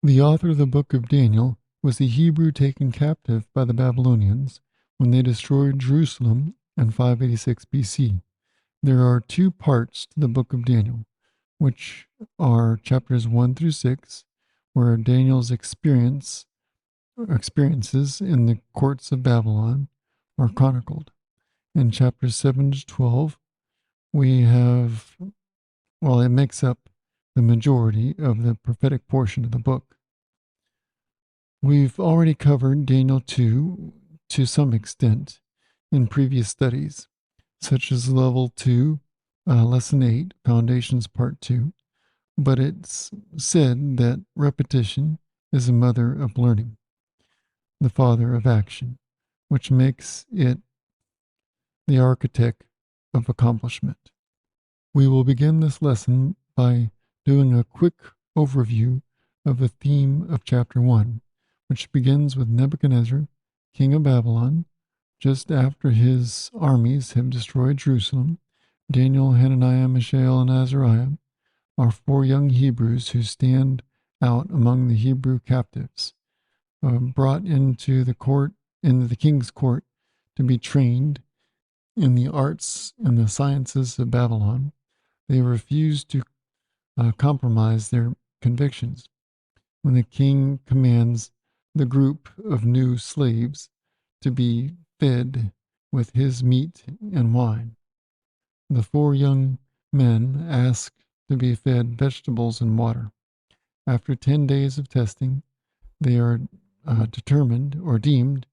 The author of the book of Daniel was a Hebrew taken captive by the Babylonians when they destroyed Jerusalem in 586 BC. There are two parts to the book of Daniel, which are chapters 1 through 6, where Daniel's experiences in the courts of Babylon are chronicled. In chapters 7 to 12, we have, well, it makes up the majority of the prophetic portion of the book. We've already covered Daniel 2 to some extent in previous studies, such as Level 2, Lesson 8, Foundations Part 2, but it's said that repetition is the mother of learning, the father of action, which makes it the architect of accomplishment. We will begin this lesson by doing a quick overview of the theme of chapter 1, which begins with Nebuchadnezzar, king of Babylon, just after his armies have destroyed Jerusalem. Daniel, Hananiah, Mishael, and Azariah are four young Hebrews who stand out among the Hebrew captives, brought into the king's court, to be trained in the arts and the sciences of Babylon. They refuse to compromise their convictions when the king commands the group of new slaves to be fed with his meat and wine. The four young men ask to be fed vegetables and water. After 10 days of testing, they are determined or deemed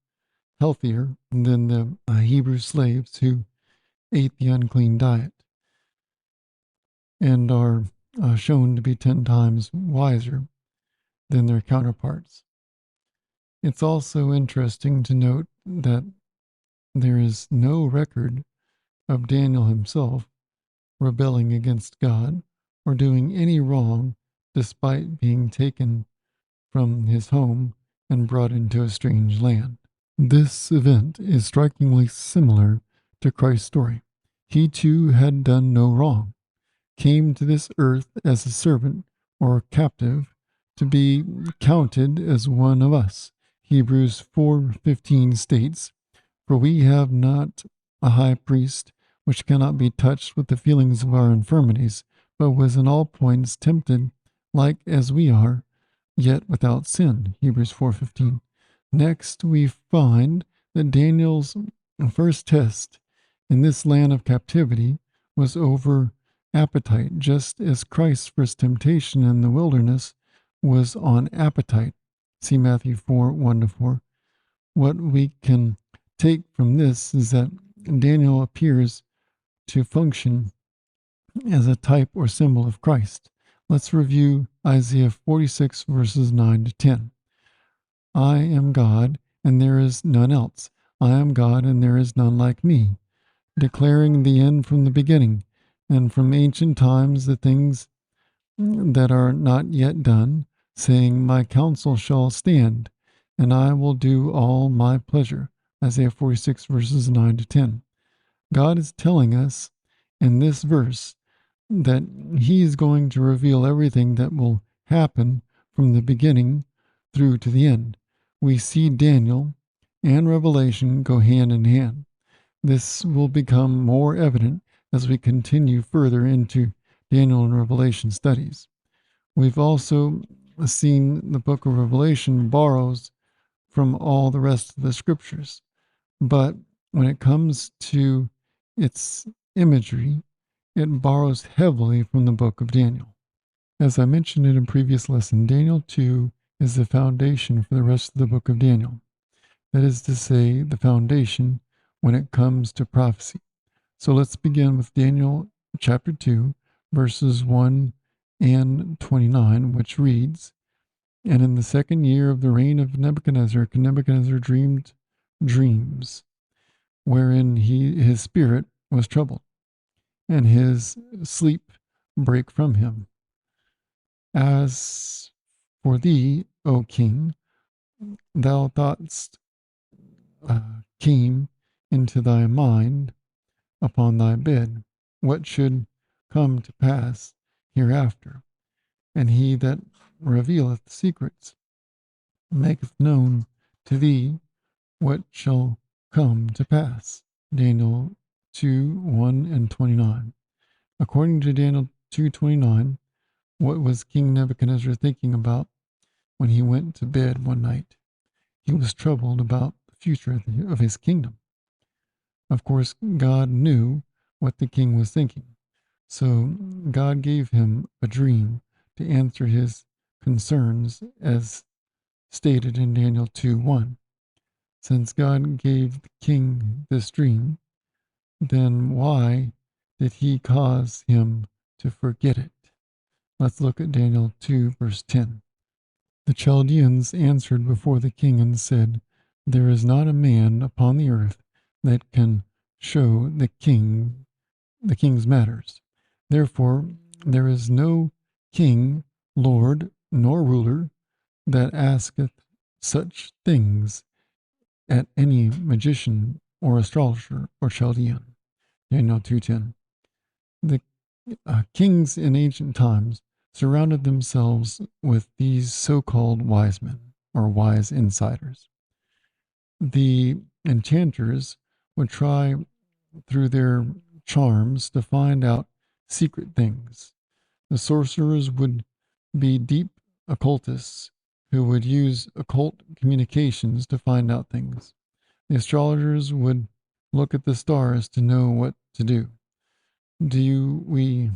healthier than the Hebrew slaves who ate the unclean diet, and are shown to be 10 times wiser than their counterparts. It's also interesting to note that there is no record of Daniel himself rebelling against God or doing any wrong despite being taken from his home and brought into a strange land. This event is strikingly similar to Christ's story. He too had done no wrong, came to this earth as a servant or captive to be counted as one of us. Hebrews 4:15 states, "For we have not a high priest which cannot be touched with the feelings of our infirmities, but was in all points tempted like as we are, yet without sin." Hebrews 4:15. Next, we find that Daniel's first test in this land of captivity was over appetite, just as Christ's first temptation in the wilderness was on appetite. See Matthew 4:1-4. What we can take from this is that Daniel appears to function as a type or symbol of Christ. Let's review Isaiah 46 verses 9 to 10. I am God, and there is none else. I am God, and there is none like me, declaring the end from the beginning, and from ancient times the things that are not yet done, saying, My counsel shall stand, and I will do all my pleasure. Isaiah 46 verses 9 to 10. God is telling us in this verse that he is going to reveal everything that will happen from the beginning through to the end. We see Daniel and Revelation go hand in hand. This will become more evident as we continue further into Daniel and Revelation studies. We've also seen the book of Revelation borrows from all the rest of the scriptures, but when it comes to its imagery, it borrows heavily from the book of Daniel. As I mentioned in a previous lesson, Daniel 2 is the foundation for the rest of the book of Daniel. That is to say, the foundation when it comes to prophecy. So let's begin with Daniel chapter 2, verses 1 and 29, which reads, And in the second year of the reign of Nebuchadnezzar, Nebuchadnezzar dreamed dreams, wherein his spirit was troubled, and his sleep brake from him. As for thee, O king, thou thoughtst came into thy mind upon thy bed, what should come to pass hereafter. And he that revealeth secrets, maketh known to thee what shall come to pass. Daniel 2:1-29. According to Daniel 2:29, what was King Nebuchadnezzar thinking about when he went to bed one night? He was troubled about the future of his kingdom. Of course, God knew what the king was thinking. So God gave him a dream to answer his concerns as stated in Daniel 2:1. Since God gave the king this dream, then why did he cause him to forget it? Let's look at Daniel 2, verse 10. The Chaldeans answered before the king and said, There is not a man upon the earth that can show the king's matters. Therefore, there is no king, lord, nor ruler that asketh such things at any magician or astrologer or Chaldean. Daniel 2:10. The kings in ancient times surrounded themselves with these so-called wise men or wise insiders. The enchanters would try through their charms to find out secret things. The sorcerers would be deep occultists who would use occult communications to find out things. The astrologers would look at the stars to know what to do. Do we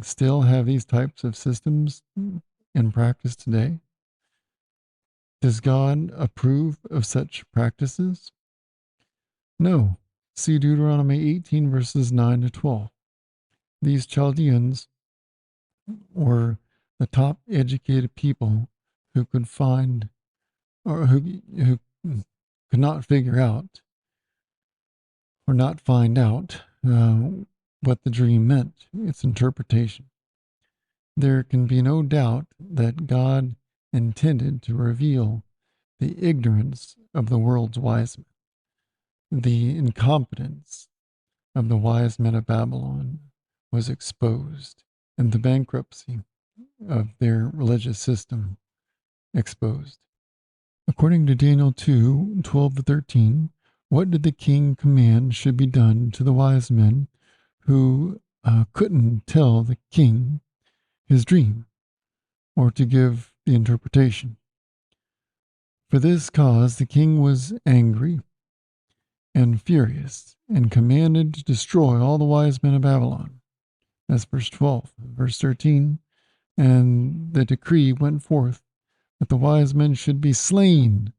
still have these types of systems in practice today? Does God approve of such practices? No. See Deuteronomy 18, verses 9-12. These Chaldeans were the top educated people who could find or who could not figure out or not find out what the dream meant, its interpretation. There can be no doubt that God intended to reveal the ignorance of the world's wise men, the incompetence of the wise men of Babylon was exposed, and the bankruptcy of their religious system exposed. According to Daniel 2:12-13, what did the king command should be done to the wise men who couldn't tell the king his dream or to give the interpretation? For this cause the king was angry and furious and commanded to destroy all the wise men of Babylon. That's verse 12. Verse 13, and the decree went forth that the wise men should be slain,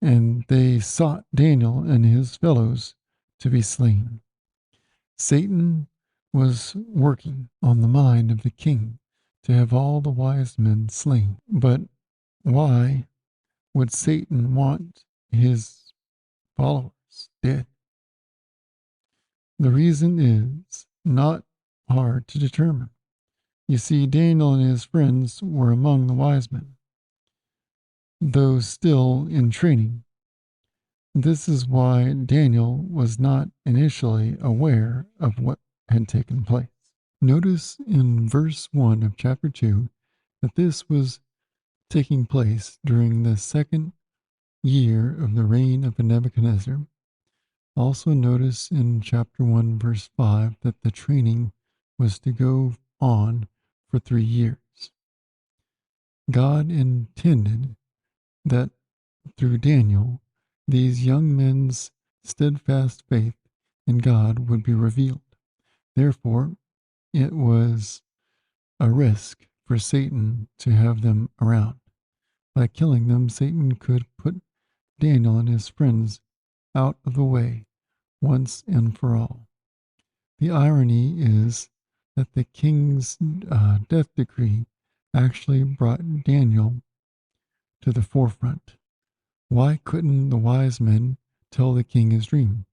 and they sought Daniel and his fellows to be slain. Satan was working on the mind of the king to have all the wise men slain. But why would Satan want his followers dead? The reason is not hard to determine. You see, Daniel and his friends were among the wise men, though still in training. This is why Daniel was not initially aware of what had taken place. Notice in verse 1 of chapter 2 that this was taking place during the second year of the reign of Nebuchadnezzar. Also notice in chapter 1 verse 5 that the training was to go on for 3 years. God intended that through Daniel, these young men's steadfast faith in God would be revealed. Therefore, it was a risk for Satan to have them around. By killing them, Satan could put Daniel and his friends out of the way once and for all. The irony is that the king's death decree actually brought Daniel to the forefront. Why couldn't the wise men tell the king his dream?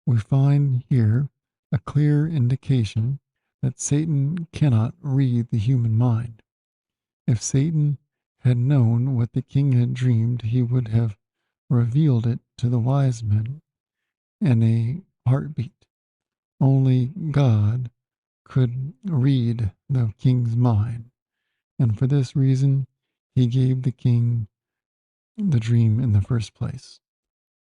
We find here a clear indication that Satan cannot read the human mind. If Satan had known what the king had dreamed, he would have revealed it to the wise men in a heartbeat. Only God could read the king's mind, and for this reason, he gave the king the dream in the first place.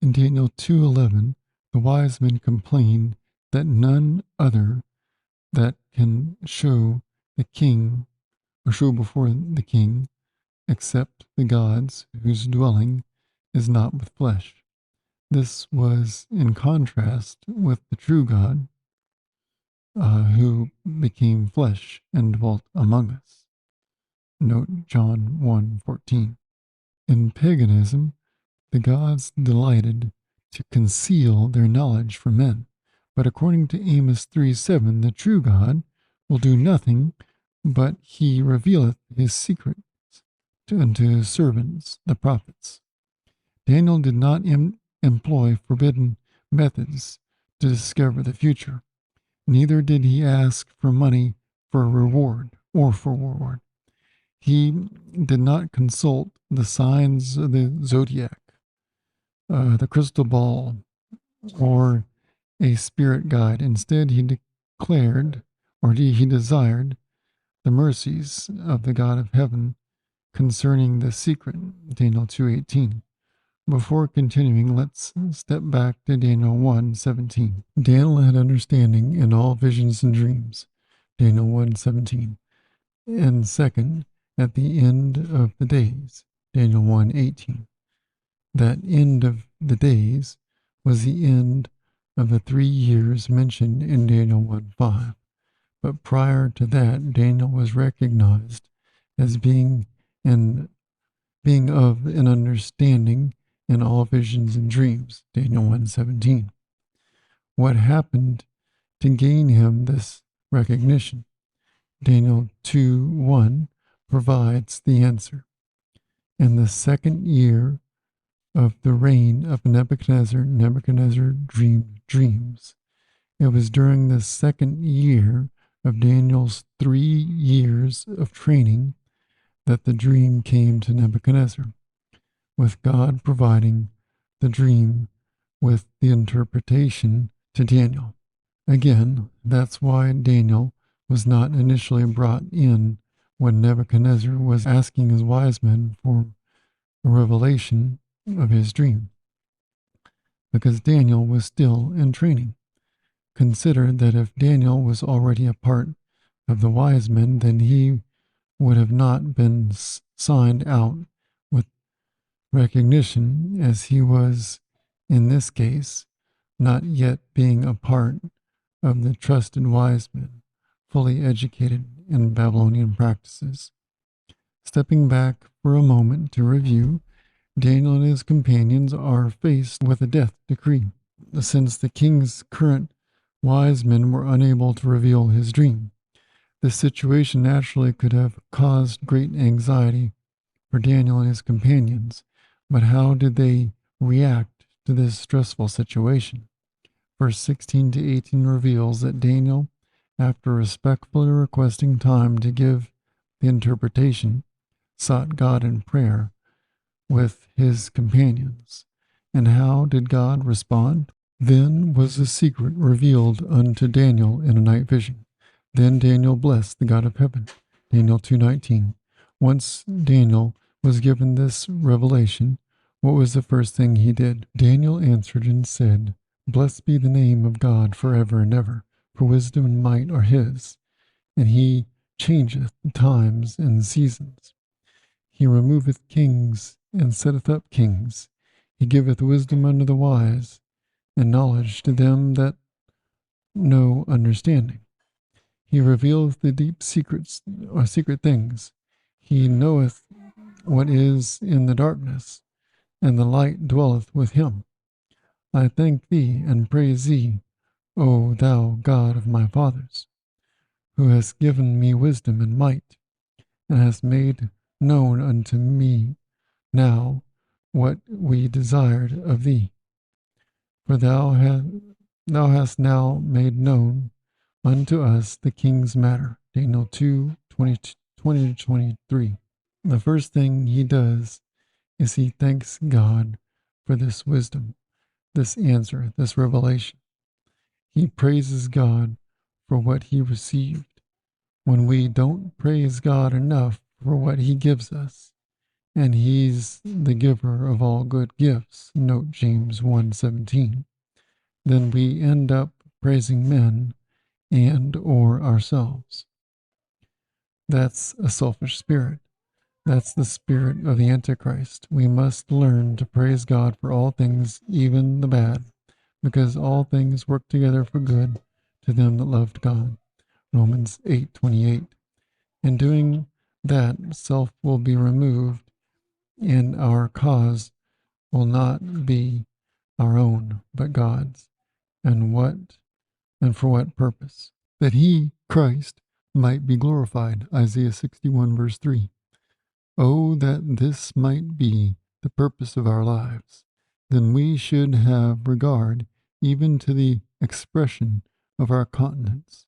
In Daniel 2:11, the wise men complain that none other that can show the king or show before the king except the gods whose dwelling is not with flesh. This was in contrast with the true God who became flesh and dwelt among us. Note John 1:14. In paganism, the gods delighted to conceal their knowledge from men. But according to Amos 3:7, the true God will do nothing, but he revealeth his secrets unto his servants, the prophets. Daniel did not employ forbidden methods to discover the future. Neither did he ask for money for a reward or for reward. He did not consult the signs of the zodiac, the crystal ball, or a spirit guide. Instead, he declared, or he desired, the mercies of the God of heaven concerning the secret, Daniel 2:18. Before continuing, let's step back to Daniel 1:17. Daniel had understanding in all visions and dreams, Daniel 1:17. And second, at the end of the days, Daniel 1:18. That end of the days was the end of the 3 years mentioned in Daniel 1:5. But prior to that, Daniel was recognized as being of an understanding in all visions and dreams, Daniel 1:17. What happened to gain him this recognition? Daniel 2:1 provides the answer. In the second year of the reign of Nebuchadnezzar, Nebuchadnezzar dreamed dreams. It was during the second year of Daniel's 3 years of training that the dream came to Nebuchadnezzar, with God providing the dream with the interpretation to Daniel. Again, that's why Daniel was not initially brought in when Nebuchadnezzar was asking his wise men for a revelation of his dream, because Daniel was still in training. Consider that if Daniel was already a part of the wise men, then he would have not been signed out with recognition, as he was, in this case, not yet being a part of the trusted wise men, fully educated in Babylonian practices. Stepping back for a moment to review, Daniel and his companions are faced with a death decree, since the king's current wise men were unable to reveal his dream. This situation naturally could have caused great anxiety for Daniel and his companions, but how did they react to this stressful situation? Verse 16 to 18 reveals that Daniel, after respectfully requesting time to give the interpretation, sought God in prayer with his companions. And how did God respond? Then was the secret revealed unto Daniel in a night vision. Then Daniel blessed the God of heaven. Daniel 2:19. Once Daniel was given this revelation, what was the first thing he did? Daniel answered and said, Blessed be the name of God forever and ever, for wisdom and might are his, and he changeth the times and seasons. He removeth kings and setteth up kings. He giveth wisdom unto the wise, and knowledge to them that know understanding. He revealeth the deep secrets, or secret things. He knoweth what is in the darkness, and the light dwelleth with him. I thank thee and praise thee, O thou God of my fathers, who hast given me wisdom and might, and hast made known unto me now what we desired of thee. For thou hast now made known unto us the king's matter. Daniel 2:20-23. The first thing he does is he thanks God for this wisdom, this answer, this revelation. He praises God for what he received. When we don't praise God enough for what he gives us, and he's the giver of all good gifts, note James 1:17, then we end up praising men and or ourselves. That's a selfish spirit. That's the spirit of the Antichrist. We must learn to praise God for all things, even the bad, because all things work together for good to them that loved God. Romans 8:28. In doing that, self will be removed, and our cause will not be our own, but God's. And for what purpose? That he, Christ, might be glorified. Isaiah 61 verse 3. Oh, that this might be the purpose of our lives. Then we should have regard even to the expression of our countenance,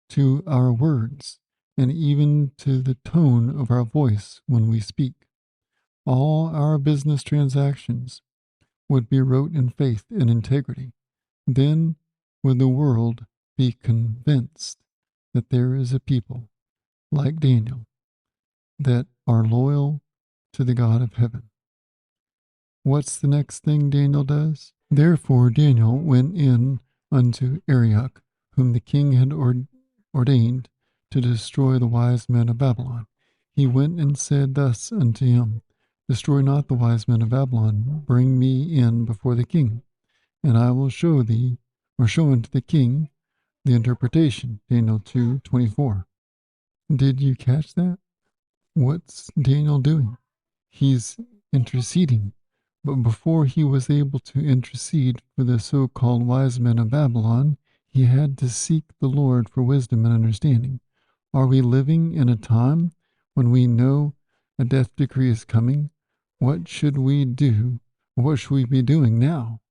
to our words, and even to the tone of our voice when we speak. All our business transactions would be wrought in faith and integrity. Then would the world be convinced that there is a people like Daniel that are loyal to the God of heaven. What's the next thing Daniel does? Therefore Daniel went in unto Arioch, whom the king had ordained to destroy the wise men of Babylon. He went and said thus unto him, Destroy not the wise men of Babylon, bring me in before the king, and I will show thee, or show unto the king, the interpretation. Daniel 2:24. Did you catch that? What's Daniel doing? He's interceding. But before he was able to intercede for the so-called wise men of Babylon, he had to seek the Lord for wisdom and understanding. Are we living in a time when we know a death decree is coming? What should we do? What should we be doing now?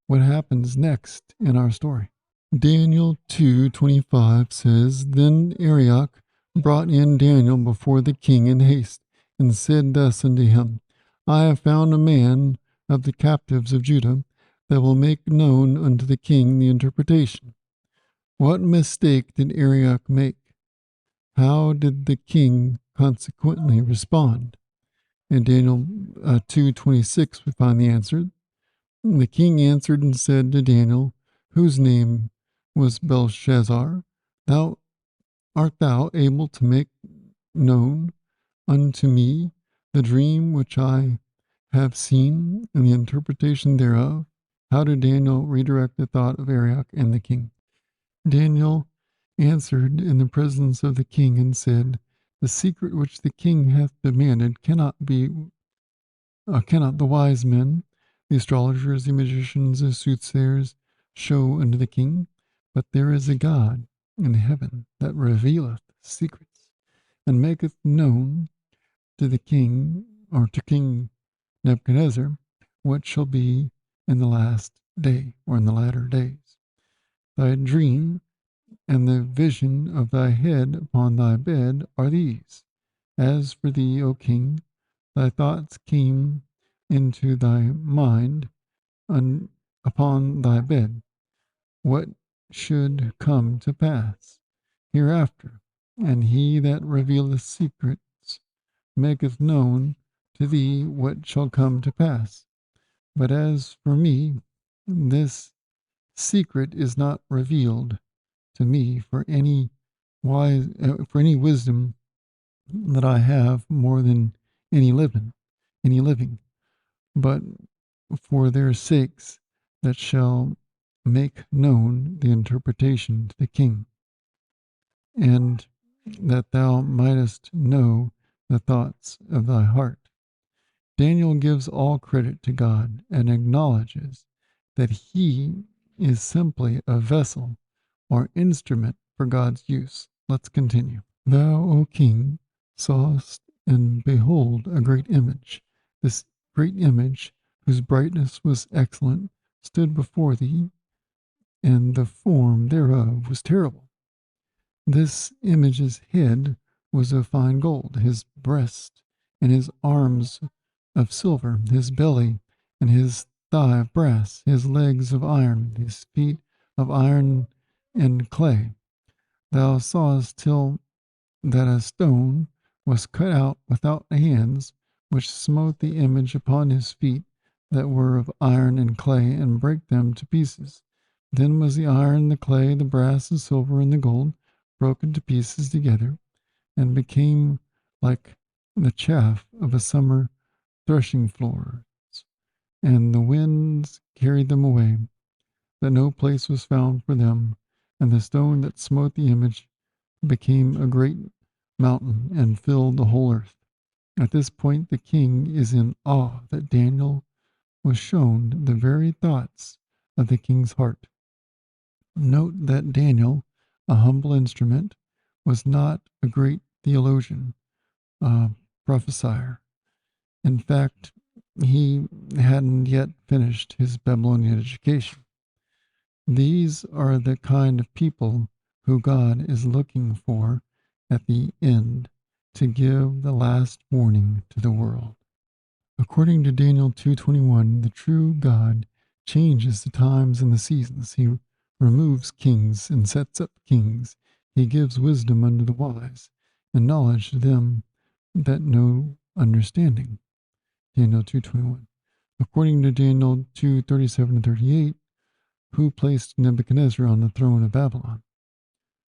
What happens next in our story? Daniel 2:25 says, Then Arioch brought in Daniel before the king in haste, and said thus unto him, I have found a man of the captives of Judah that will make known unto the king the interpretation. What mistake did Arioch make? How did the king consequently respond? In Daniel 2:26 we find the answer. The king answered and said to Daniel, whose name was Belshazzar, art thou able to make known unto me the dream which I have seen and the interpretation thereof? How did Daniel redirect the thought of Arioch and the king? Daniel answered in the presence of the king and said, The secret which the king hath demanded cannot the wise men, the astrologers, the magicians, the soothsayers show unto the king, but there is a God in heaven that revealeth secrets, and maketh known to the king, or to King Nebuchadnezzar, what shall be in the last day, or in the latter days. Thy dream and the vision of thy head upon thy bed are these. As for thee, O king, thy thoughts came into thy mind upon thy bed, what should come to pass hereafter, and he that revealeth secrets maketh known to thee what shall come to pass. But as for me, this secret is not revealed to me for any wisdom that I have more than any living, but for their sakes that shall make known the interpretation to the king, and that thou mightest know the thoughts of thy heart. Daniel gives all credit to God and acknowledges that he is simply a vessel or instrument for God's use. Let's continue. Thou, O king, sawest and behold a great image. This great image, whose brightness was excellent, stood before thee, and the form thereof was terrible. This image's head was of fine gold, his breast and his arms of silver, his belly and his thigh of brass, his legs of iron, his feet of iron and clay. Thou sawest till that a stone was cut out without hands, which smote the image upon his feet that were of iron and clay, and brake them to pieces. Then was the iron, the clay, the brass, the silver, and the gold broken to pieces together, and became like the chaff of a summer threshing floors, and the winds carried them away, that no place was found for them. And the stone that smote the image became a great mountain and filled the whole earth. At this point, the king is in awe that Daniel was shown the very thoughts of the king's heart. Note that Daniel, a humble instrument, was not a great theologian, prophesier. In fact, he hadn't yet finished his Babylonian education. These are the kind of people who God is looking for at the end to give the last warning to the world. According to Daniel 2:21, the true God changes the times and the seasons. He removes kings and sets up kings. He gives wisdom unto the wise and knowledge to them that know understanding. Daniel 2:21. According to Daniel 2:37 and 38, who placed Nebuchadnezzar on the throne of Babylon?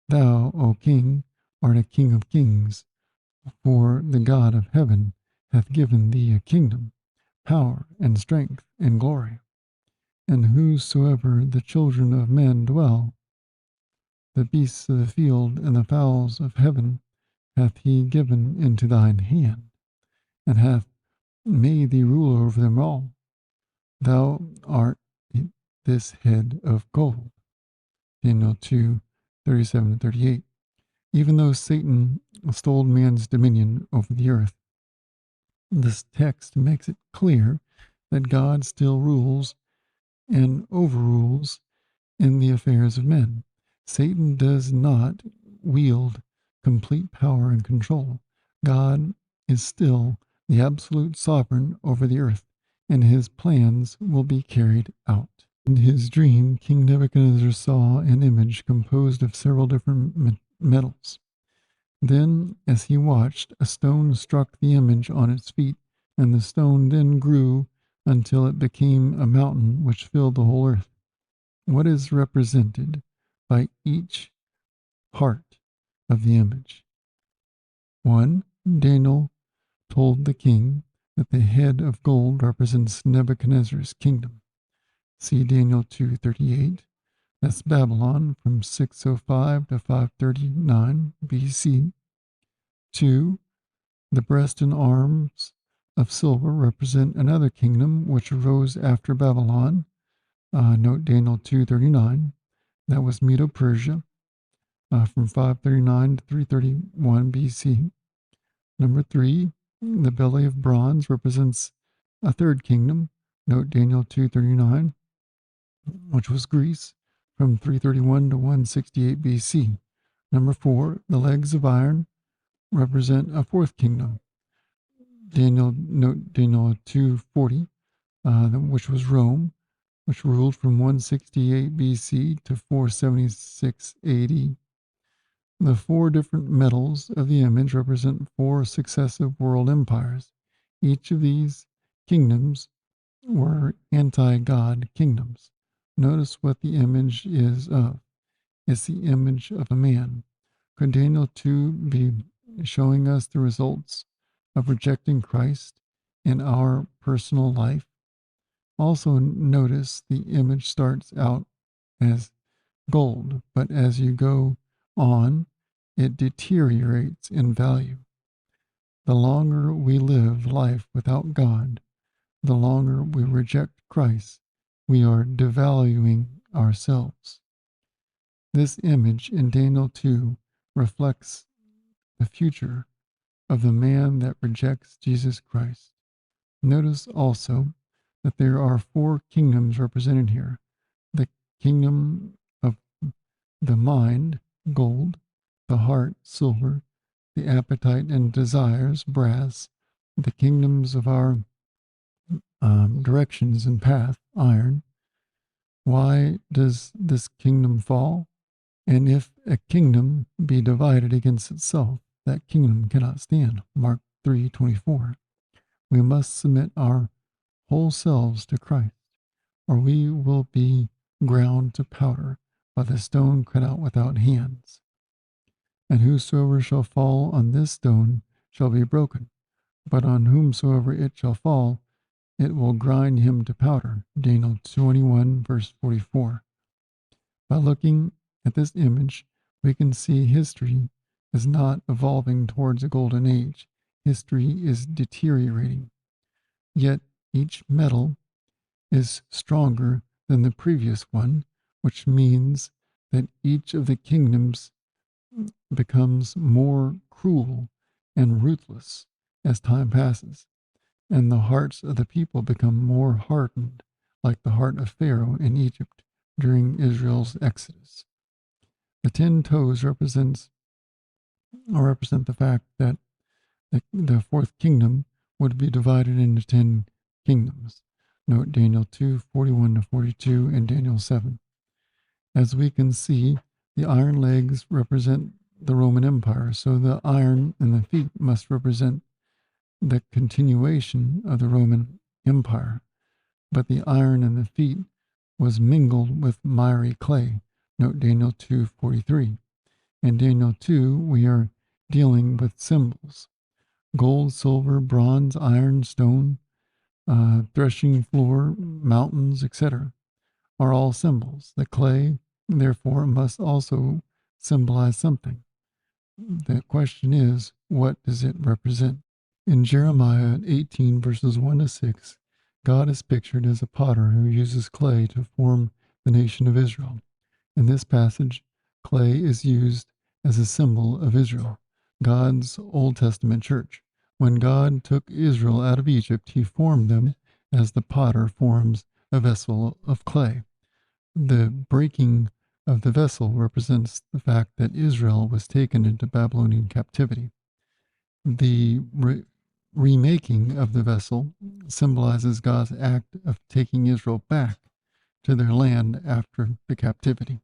Thou, O king, art a king of kings, for the God of heaven hath given thee a kingdom, power, and strength, and glory. And whosoever the children of men dwell, the beasts of the field and the fowls of heaven hath he given into thine hand, and hath made thee ruler over them all. Thou art this head of gold. Daniel 2:37 and 38. Even though Satan stole man's dominion over the earth, this text makes it clear that God still rules and overrules in the affairs of men. Satan does not wield complete power and control. God is still the absolute sovereign over the earth, and his plans will be carried out. In his dream, King Nebuchadnezzar saw an image composed of several different metals. Then, as he watched, a stone struck the image on its feet, and the stone then grew until it became a mountain which filled the whole earth. What is represented by each part of the image? 1. Daniel told the king that the head of gold represents Nebuchadnezzar's kingdom. See Daniel 2:38. That's Babylon from 605 to 539 BC. 2. The breast and arms of silver represent another kingdom which arose after Babylon. Note Daniel 2:39. That was Medo-Persia from 539 to 331 BC. Number 3, the belly of bronze represents a third kingdom. Note Daniel 2:39, which was Greece from 331 to 168 BC. Number 4, the legs of iron represent a fourth kingdom. Note Daniel 2:40, which was Rome, which ruled from 168 BC to 476 AD. The 4 different metals of the image represent 4 successive world empires. Each of these kingdoms were anti-God kingdoms. Notice what the image is of. It's the image of a man. Could Daniel 2 be showing us the results of rejecting Christ in our personal life? Also notice the image starts out as gold, but as you go on, it deteriorates in value. The longer we live life without God, the longer we reject Christ, we are devaluing ourselves. This image in Daniel 2 reflects the future of the man that rejects Jesus Christ. Notice also that there are 4 kingdoms represented here. The kingdom of the mind, gold, the heart, silver, the appetite and desires, brass, the kingdoms of our directions and path, iron. Why does this kingdom fall? And if a kingdom be divided against itself, that kingdom cannot stand. Mark 3:24. We must submit our whole selves to Christ, or we will be ground to powder by the stone cut out without hands. And whosoever shall fall on this stone shall be broken, but on whomsoever it shall fall, it will grind him to powder. Daniel 21, verse 44. By looking at this image, we can see history is not evolving towards a golden age. History is deteriorating. Yet each metal is stronger than the previous one, which means that each of the kingdoms becomes more cruel and ruthless as time passes, and the hearts of the people become more hardened, like the heart of Pharaoh in Egypt during Israel's exodus. The 10 toes represent the fact that the fourth kingdom would be divided into 10 kingdoms. Note Daniel 2:41-42 and Daniel 7. As we can see, the iron legs represent the Roman Empire, so the iron in the feet must represent the continuation of the Roman Empire. But the iron in the feet was mingled with miry clay. Note Daniel 2:43. In Daniel 2, we are dealing with symbols. Gold, silver, bronze, iron, stone, threshing floor, mountains, etc. are all symbols. The clay, therefore, must also symbolize something. The question is, what does it represent? In Jeremiah 18, verses 1-6, God is pictured as a potter who uses clay to form the nation of Israel. In this passage, clay is used as a symbol of Israel, God's Old Testament church. When God took Israel out of Egypt, he formed them as the potter forms a vessel of clay. The breaking of the vessel represents the fact that Israel was taken into Babylonian captivity. The remaking of the vessel symbolizes God's act of taking Israel back to their land after the captivity.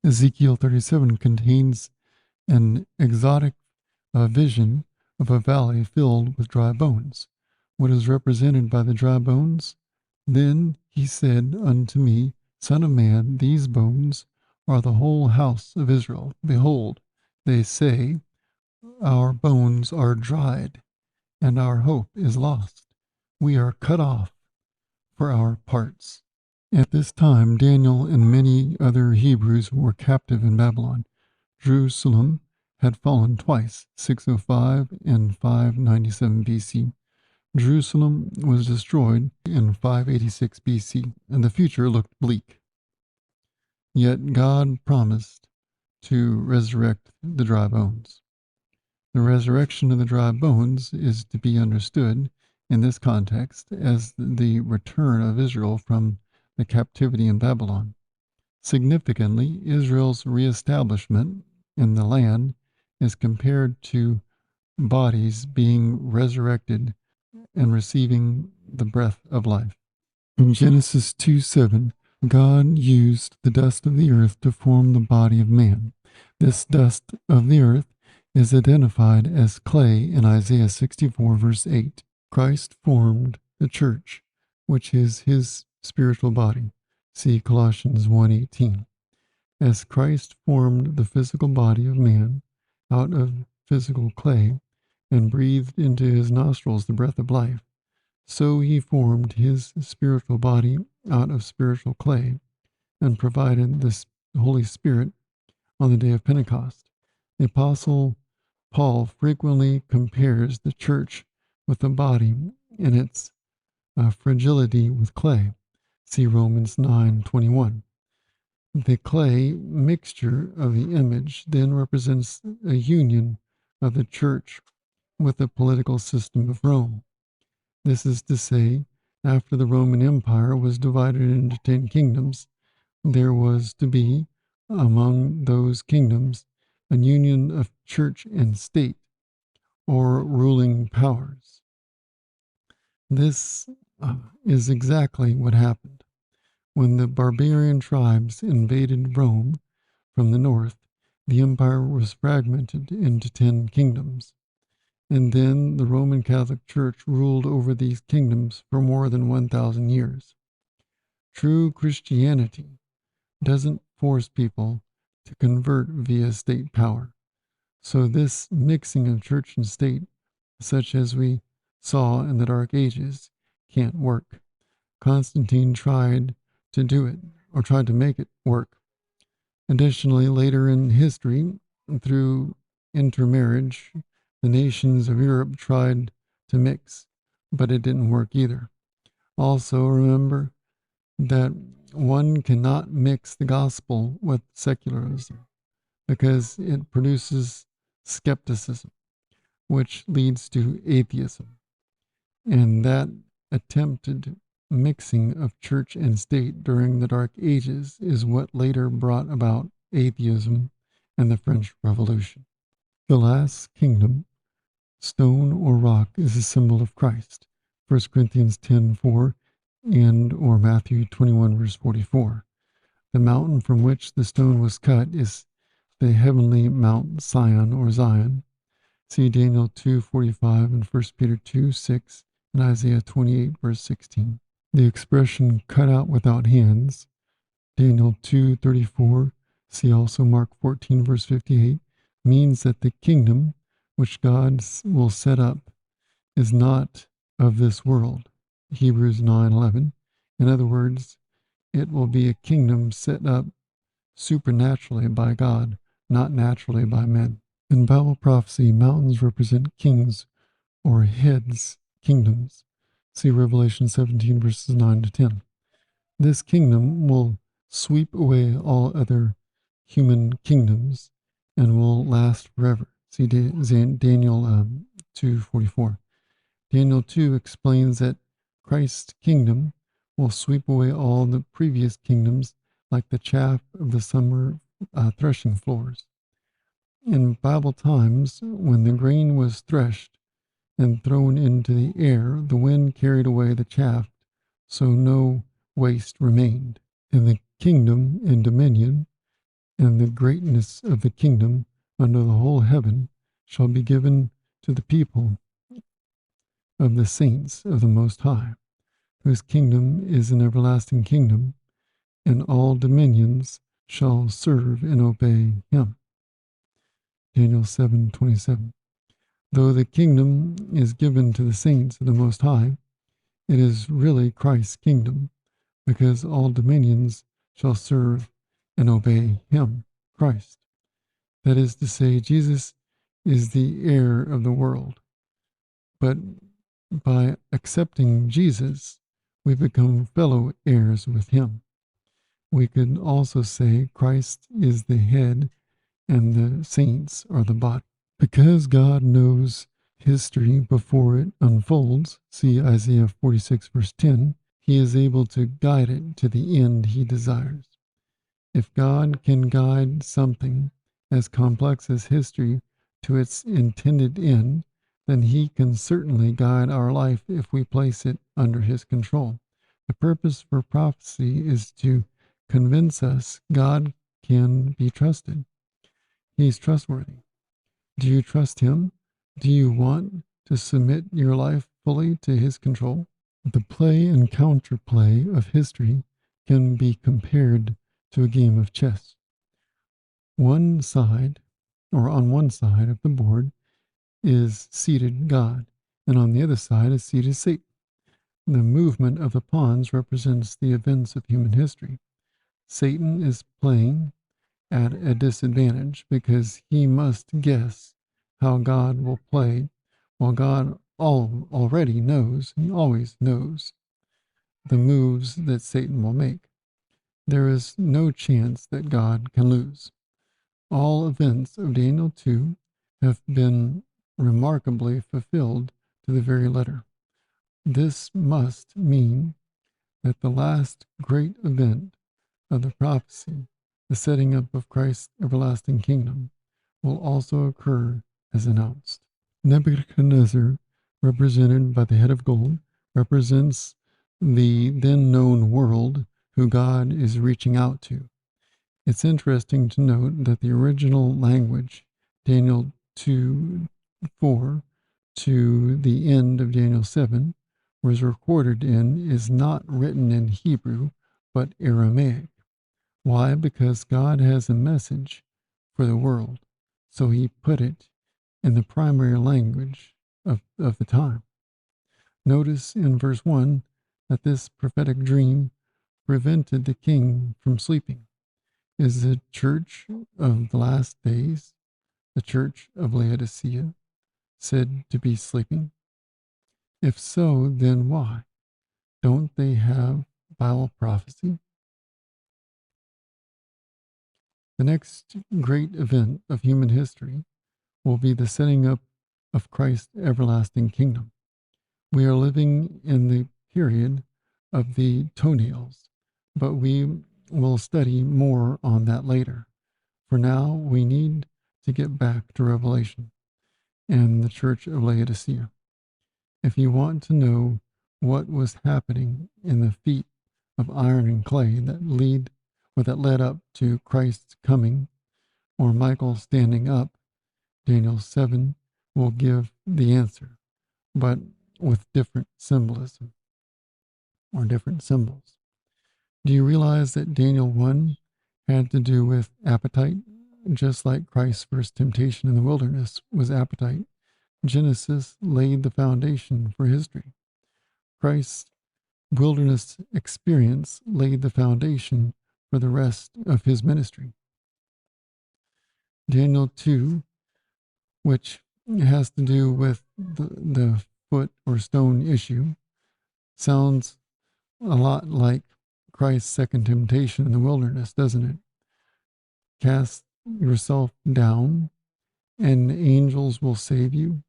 Ezekiel 37 contains an exotic vision of a valley filled with dry bones. What is represented by the dry bones? Then he said unto me, Son of man, these bones are the whole house of Israel. Behold, they say, Our bones are dried, and our hope is lost. We are cut off for our parts. At this time, Daniel and many other Hebrews were captive in Babylon. Jerusalem had fallen twice, 605 and 597 BC. Jerusalem was destroyed in 586 BC, and the future looked bleak. Yet God promised to resurrect the dry bones. The resurrection of the dry bones is to be understood in this context as the return of Israel from the captivity in Babylon. Significantly, Israel's reestablishment in the land is compared to bodies being resurrected and receiving the breath of life. In Genesis 2:7, God used the dust of the earth to form the body of man. This dust of the earth is identified as clay in Isaiah 64, verse 8. Christ formed the church, which is his spiritual body. See Colossians 1:18. As Christ formed the physical body of man out of physical clay and breathed into his nostrils the breath of life, so he formed his spiritual body out of spiritual clay and provided the Holy Spirit on the day of Pentecost. The Apostle Paul frequently compares the church with the body and its fragility with clay. See Romans 9:21. The clay mixture of the image then represents a union of the church with the political system of Rome. This is to say, after the Roman Empire was divided into 10 kingdoms, there was to be, among those kingdoms, a union of church and state, or ruling powers. This is exactly what happened. When the barbarian tribes invaded Rome from the north, the empire was fragmented into 10 kingdoms. and then the Roman Catholic Church ruled over these kingdoms for more than 1,000 years. True Christianity doesn't force people to convert via state power. So this mixing of church and state, such as we saw in the Dark Ages, can't work. Constantine tried to do it, or tried to make it work. Additionally, later in history, through intermarriage, the nations of Europe tried to mix, but it didn't work either. Also, remember that one cannot mix the gospel with secularism because it produces skepticism, which leads to atheism. And that attempted mixing of church and state during the Dark Ages is what later brought about atheism and the French Revolution. The last kingdom, stone or rock, is a symbol of Christ. 1 Corinthians 10:4 and or Matthew 21 verse 44. The mountain from which the stone was cut is the heavenly Mount Sion or Zion. See Daniel 2:45 and 1 Peter 2:6 and Isaiah 28 verse 16. The expression cut out without hands, Daniel 2:34, see also Mark 14 verse 58, means that the kingdom which God will set up is not of this world. Hebrews 9:11. In other words, it will be a kingdom set up supernaturally by God, not naturally by men. In Bible prophecy, mountains represent kings or heads, kingdoms. See Revelation 17 verses 9 to 10. This kingdom will sweep away all other human kingdoms and will last forever. See Daniel 2:44. Daniel 2 explains that Christ's kingdom will sweep away all the previous kingdoms like the chaff of the summer threshing floors. In Bible times, when the grain was threshed and thrown into the air, the wind carried away the chaff, so no waste remained. And the kingdom and dominion and the greatness of the kingdom under the whole heaven shall be given to the people of the saints of the Most High, whose kingdom is an everlasting kingdom, and all dominions shall serve and obey him. Daniel 7:27. Though the kingdom is given to the saints of the Most High, it is really Christ's kingdom, because all dominions shall serve and obey him, Christ. That is to say, Jesus is the heir of the world. But by accepting Jesus, we become fellow heirs with him. We could also say Christ is the head and the saints are the body. Because God knows history before it unfolds, see Isaiah 46 verse 10, he is able to guide it to the end he desires. If God can guide something as complex as history to its intended end, then he can certainly guide our life if we place it under his control. The purpose for prophecy is to convince us God can be trusted. He's trustworthy. Do you trust him? Do you want to submit your life fully to his control? The play and counterplay of history can be compared to a game of chess. On one side of the board is seated God, and on the other side is seated Satan. The movement of the pawns represents the events of human history. Satan is playing at a disadvantage because he must guess how God will play, while God already knows, he always knows, the moves that Satan will make. There is no chance that God can lose. All events of Daniel 2 have been remarkably fulfilled to the very letter. This must mean that the last great event of the prophecy, the setting up of Christ's everlasting kingdom, will also occur as announced. Nebuchadnezzar, represented by the head of gold, represents the then known world who God is reaching out to. It's interesting to note that the original language, Daniel 2:4, to the end of Daniel 7 was recorded in is not written in Hebrew, but Aramaic. Why? Because God has a message for the world, so he put it in the primary language of the time. Notice in verse 1 that this prophetic dream prevented the king from sleeping. Is the church of the last days, the church of Laodicea, said to be sleeping? If so, then why? Don't they have Bible prophecy? The next great event of human history will be the setting up of Christ's everlasting kingdom. We are living in the period of the toenails, but we will study more on that later. For now, we need to get back to Revelation and the church of Laodicea. If you want to know what was happening in the feet of iron and clay that led up to Christ's coming, or Michael standing up, Daniel 7 will give the answer, but with different symbolism or different symbols. Do you realize that Daniel 1 had to do with appetite, just like Christ's first temptation in the wilderness was appetite? Genesis laid the foundation for history. Christ's wilderness experience laid the foundation for the rest of his ministry. Daniel 2, which has to do with the foot or stone issue, sounds a lot like Christ's second temptation in the wilderness, doesn't it? Cast yourself down, and angels will save you.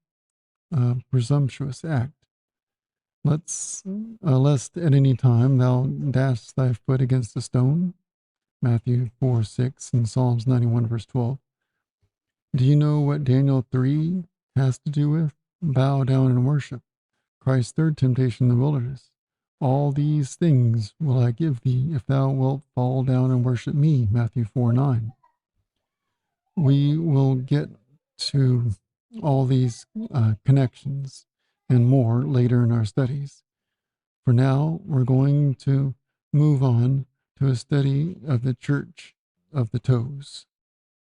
Presumptuous act. Lest at any time thou dash thy foot against a stone. Matthew 4:6 and Psalms 91 verse 12. Do you know what Daniel 3 has to do with? Bow down and worship. Christ's third temptation in the wilderness. All these things will I give thee if thou wilt fall down and worship me. Matthew 4:9. We will get to all these connections and more later in our studies. For now, we're going to move on to a study of the church of the toes.